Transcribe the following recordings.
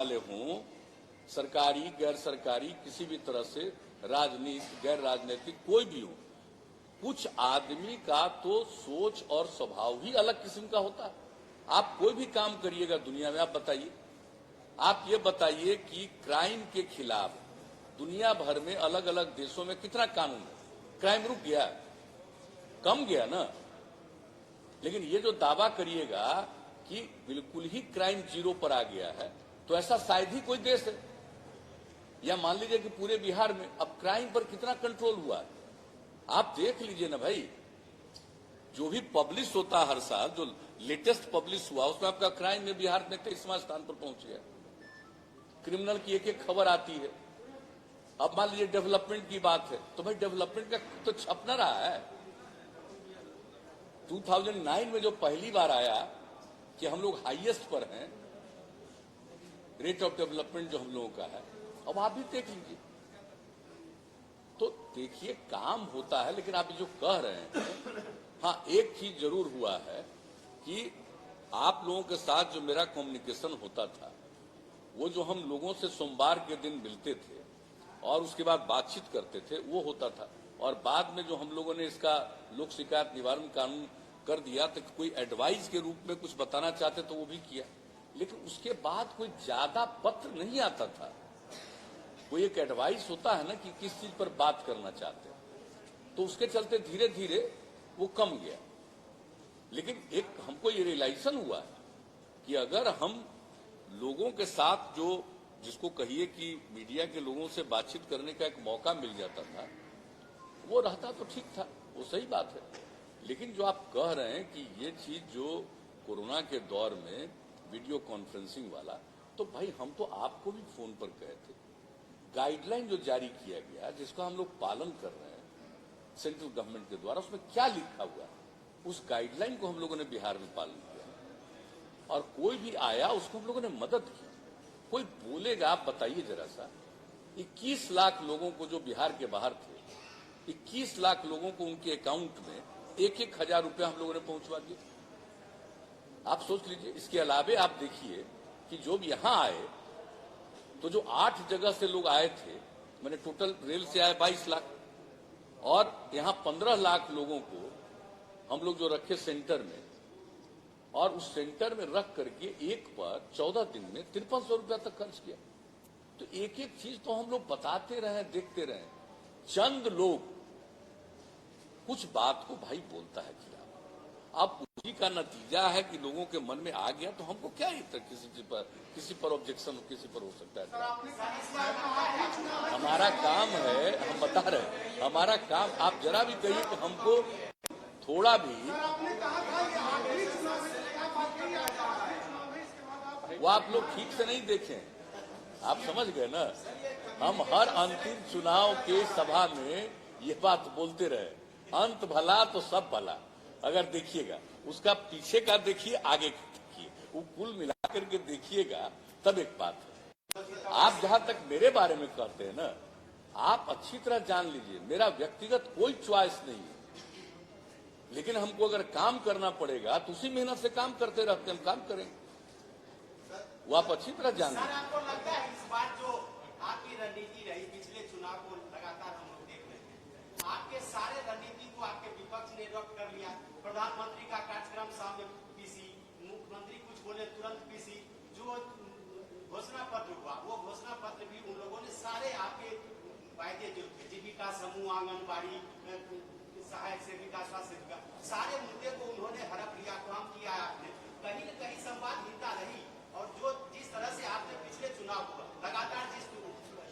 वाले हों, सरकारी गैर सरकारी किसी भी तरह से, राजनीतिक गैर राजनीतिक कोई भी हो, कुछ आदमी का तो सोच और स्वभाव ही अलग किस्म का होता है। आप कोई भी काम करिएगा दुनिया में, आप बताइए, आप ये बताइए कि क्राइम के खिलाफ दुनिया भर में अलग अलग देशों में कितना कानून है, क्राइम रुक गया, कम गया ना। लेकिन ये जो दावा करिएगा कि बिल्कुल ही क्राइम जीरो पर आ गया है, तो ऐसा शायद ही कोई देश है। या मान लीजिए कि पूरे बिहार में अब क्राइम पर कितना कंट्रोल हुआ है, आप देख लीजिए ना भाई। जो भी पब्लिश होता है हर साल, जो लेटेस्ट पब्लिश हुआ, उसमें आपका क्राइम में बिहार में 23वां स्थान पर पहुंच गया। क्रिमिनल की एक एक खबर आती है। अब मान लीजिए डेवलपमेंट की बात है, तो भाई डेवलपमेंट का तो छप न रहा है। 2009 में जो पहली बार आया कि हम लोग हाईएस्ट पर हैं, रेट ऑफ डेवलपमेंट जो हम लोगों का है, अब आप भी देख लीजिए। तो देखिए काम होता है, लेकिन आप जो कह रहे हैं, हाँ एक चीज जरूर हुआ है कि आप लोगों के साथ जो मेरा कम्युनिकेशन होता था, वो जो हम लोगों से सोमवार के दिन मिलते थे और उसके बाद बातचीत करते थे, वो होता था। और बाद में जो हम लोगों ने इसका लोक शिकायत निवारण कानून कर दिया, तो कोई एडवाइस के रूप में कुछ बताना चाहते तो वो भी किया, लेकिन उसके बाद कोई ज्यादा पत्र नहीं आता था। कोई एक एडवाइस होता है ना कि किस चीज पर बात करना चाहते हैं, तो उसके चलते धीरे धीरे वो कम गया। लेकिन एक हमको ये रियलाइजेशन हुआ कि अगर हम लोगों के साथ जो, जिसको कहिए कि मीडिया के लोगों से बातचीत करने का एक मौका मिल जाता था, वो रहता तो ठीक था, वो सही बात है। लेकिन जो आप कह रहे हैं कि ये चीज जो कोरोना के दौर में वीडियो कॉन्फ्रेंसिंग वाला, तो भाई हम तो आपको भी फोन पर कहे थे, गाइडलाइन जो जारी किया गया, जिसका हम लोग पालन कर रहे हैं सेंट्रल गवर्नमेंट के द्वारा, उसमें क्या लिखा हुआ है, उस गाइडलाइन को हम लोगों ने बिहार में पालन किया और कोई भी आया उसको हम लोगों ने मदद की। कोई बोलेगा, आप बताइए जरा सा, 21 लाख लोगों को जो बिहार के बाहर थे, 21 लाख लोगों को उनके अकाउंट में 1,000 रुपया हम लोगों ने पहुंचवा दिए। आप सोच लीजिए। इसके अलावे आप देखिए कि जो भी यहां आए, तो जो 8 जगह से लोग आए थे, मैंने टोटल रेल से आए 22 लाख, और यहां 15 लाख लोगों को हम लोग जो रखे सेंटर में, और उस सेंटर में रख करके एक पर 14 दिन में 5300 रुपया तक खर्च किया। तो एक एक चीज तो हम लोग बताते रहे, देखते रहे। चंद लोग कुछ बात को भाई बोलता है खिलाफ, अब उसी का नतीजा है कि लोगों के मन में आ गया, तो हमको क्या किसी पर ऑब्जेक्शन किसी पर हो सकता है। हमारा काम है, हम बता रहे हैं, हमारा काम, आप जरा भी कहिए कि हमको थोड़ा भी, वो आप लोग ठीक से नहीं देखें, आप समझ गए ना। हम हर अंतिम चुनाव के सभा में ये बात बोलते रहे, अंत भला तो सब भला। अगर देखिएगा, उसका पीछे का देखिए, आगे का देखिए, वो कुल मिला करके देखिएगा, तब एक बात है। आप जहां तक मेरे बारे में कहते हैं ना, आप अच्छी तरह जान लीजिए, मेरा व्यक्तिगत कोई च्वाइस नहीं है, लेकिन हमको अगर काम करना पड़ेगा तो उसी मेहनत से काम करते रहते, हम काम करेंगे, वो आप अच्छी तरह जान लीजिए। आपको लगता है इस बार जो आपकी रणनीति रही, पिछले चुनाव को लगातार हम लोग देख रहे हैं, आपके सारे रणनीति को आपके विपक्ष ने रद्द कर लिया। प्रधानमंत्री का कार्यक्रम सामने पीसी, मुख्यमंत्री कुछ बोले तुरंत पीसी, जो घोषणा पत्र हुआ वो घोषणा पत्र भी उन लोगों ने सारे आपके वायदे जो थे, जीविका समूह, आंगनबाड़ी, सहायक सेविका, स्वास्थ्य सेविका, सारे मुद्दे को उन्होंने हड़प लिया, काम किया आपने। कहीं न कहीं संवादहीनता रही, और जो जिस तरह से आपने पिछले चुनाव को लगातार, जिस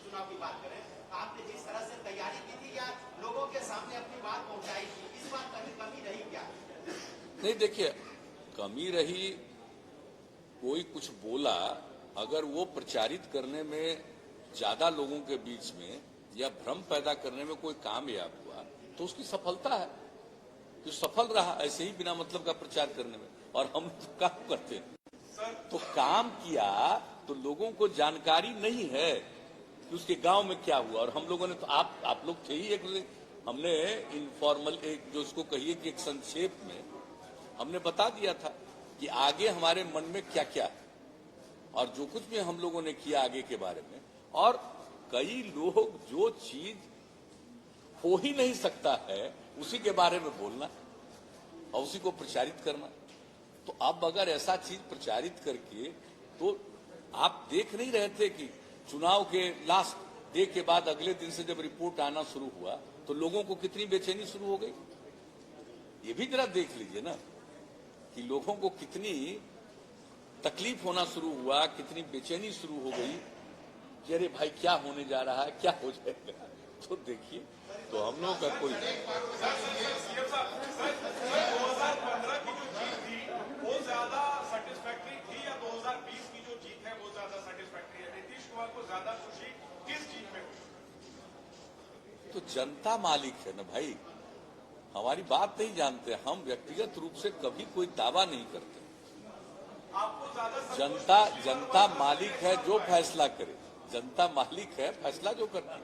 चुनाव की बात करें, आपने जिस तरह से तैयारी की थी या लोगों के सामने अपनी बात पहुंचाई थी, इस बार कहीं कमी रही क्या? नहीं, देखिए, कमी रही, कोई कुछ बोला, अगर वो प्रचारित करने में ज्यादा लोगों के बीच में या भ्रम पैदा करने में कोई कामयाब हुआ, तो उसकी सफलता है। जो सफल रहा ऐसे ही बिना मतलब का प्रचार करने में, और हम तो काम करते हैं, तो काम किया, तो लोगों को जानकारी नहीं है कि उसके गांव में क्या हुआ। और हम लोगों ने तो, आप लोग थे ही, एक हमने इनफॉर्मल, एक जो उसको कहिए कि एक संक्षेप में हमने बता दिया था कि आगे हमारे मन में क्या क्या है, और जो कुछ भी हम लोगों ने किया आगे के बारे में, और कई लोग जो चीज हो ही नहीं सकता है उसी के बारे में बोलना और उसी को प्रचारित करना। तो अब अगर ऐसा चीज प्रचारित करके, तो आप देख नहीं रहे थे कि चुनाव के लास्ट डे के बाद अगले दिन से जब रिपोर्ट आना शुरू हुआ तो लोगों को कितनी बेचैनी शुरू हो गई। ये भी जरा देख लीजिए ना कि लोगों को कितनी तकलीफ होना शुरू हुआ, कितनी बेचैनी शुरू हो गई कि अरे भाई क्या होने जा रहा है, क्या हो जाएगा। तो देखिए, तो हम लोगों का कोई 2015 की जो जीत थी वो ज्यादा सेटिस्फैक्टरी थी या 2020 की जो जीत है वो ज्यादा सेटिस्फैक्टरी है? नीतीश कुमार को ज्यादा खुशी किस जीत में हुई? तो जनता मालिक है ना भाई, हमारी बात नहीं जानते हम, व्यक्तिगत रूप से कभी कोई दावा नहीं करते। आपको ज्यादा जनता मालिक है, जो फैसला करे। जनता मालिक है, फैसला जो करती है,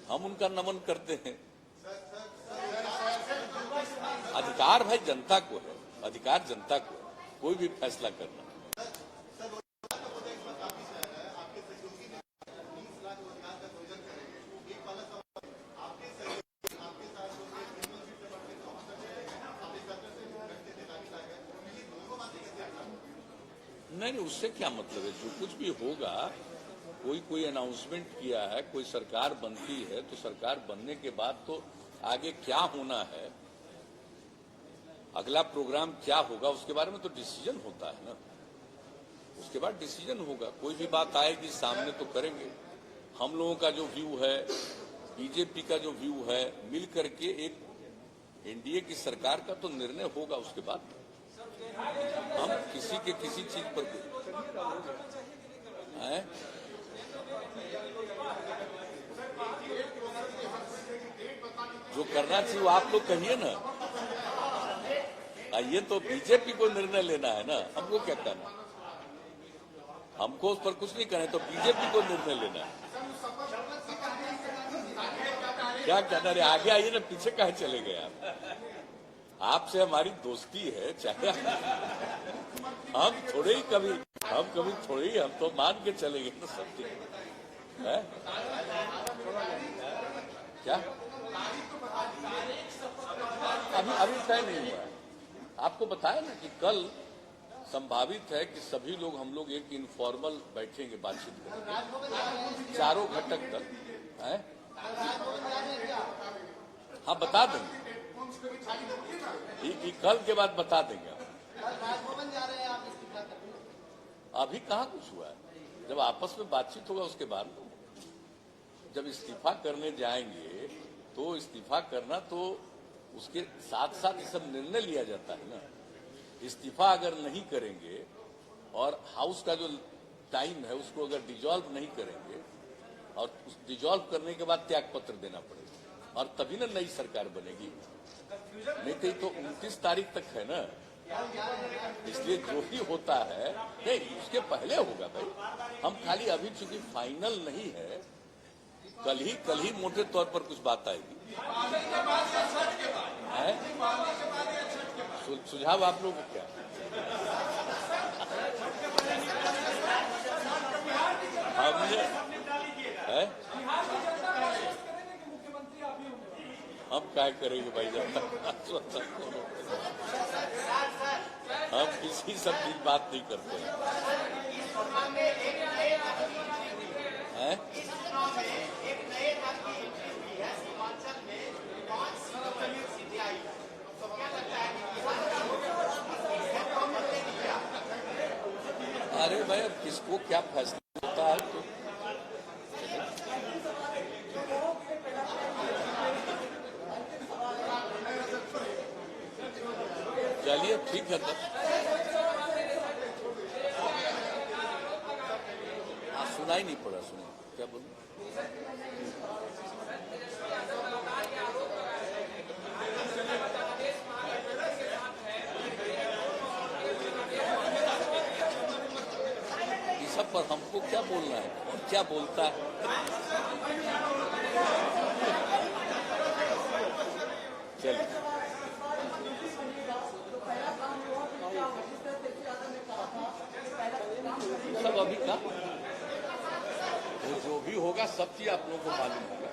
हम उनका नमन करते हैं। अधिकार भाई जनता को है, अधिकार जनता को है कोई भी फैसला करना। नहीं, उससे क्या मतलब है। जो कुछ भी होगा, कोई अनाउंसमेंट किया है, कोई सरकार बनती है तो सरकार बनने के बाद तो आगे क्या होना है, अगला प्रोग्राम क्या होगा, उसके बारे में तो डिसीजन होता है ना। उसके बाद डिसीजन होगा, कोई भी बात आएगी सामने तो करेंगे। हम लोगों का जो व्यू है, बीजेपी का जो व्यू है, मिल करके एक एनडीए की सरकार का तो निर्णय होगा। उसके बाद हम किसी के किसी चीज पर है? जो करना चाहिए वो आप लोग कहिए ना। ये तो बीजेपी को निर्णय लेना है ना, हमको क्या करना। हमको उस पर कुछ नहीं करना है, तो बीजेपी को निर्णय लेना है। क्या कहना है, आगे आइए ना, पीछे कहाँ चले गए आप। आपसे हमारी दोस्ती है, चाहे हम कभी थोड़े ही, हम तो मान के चले गए ना सब चीज है। क्या अभी तय नहीं हुआ है। आपको बताया ना कि कल संभावित है कि सभी लोग, हम लोग एक इनफॉर्मल बैठेंगे, बातचीत करेंगे चारों घटक तक है। हाँ, बता देंगे, कल के बाद बता देंगे। अभी कहाँ कुछ हुआ है, जब आपस में बातचीत होगा उसके बाद। जब इस्तीफा करने जाएंगे तो इस्तीफा करना, तो उसके साथ साथ ये सब निर्णय लिया जाता है ना। इस्तीफा अगर नहीं करेंगे और हाउस का जो टाइम है उसको अगर डिजॉल्व नहीं करेंगे, और उस डिजॉल्व करने के बाद त्याग पत्र देना पड़ेगा, और तभी ना नई सरकार बनेगी। नहीं तो 29 तारीख तक है ना, इसलिए जो भी होता है नहीं, उसके पहले होगा भाई। हम खाली अभी चूंकि फाइनल नहीं है, कल ही मोटे तौर पर कुछ बात आएगी। सुझाव आप लोगों को क्या हमने है? हम क्या करेंगे भाई, जब हम किसी सब की बात नहीं करते हैं। अरे भाई, अब किसको क्या फैसला होता है तो चलिए, ठीक है। तब सुनाई नहीं पड़ा, सुनिए क्या बोलूं। इस सब पर हमको क्या बोलना है और क्या बोलता है। चलिए, सब अभी का वो जो भी होगा सब चीज आप लोगों को मालूम होगा।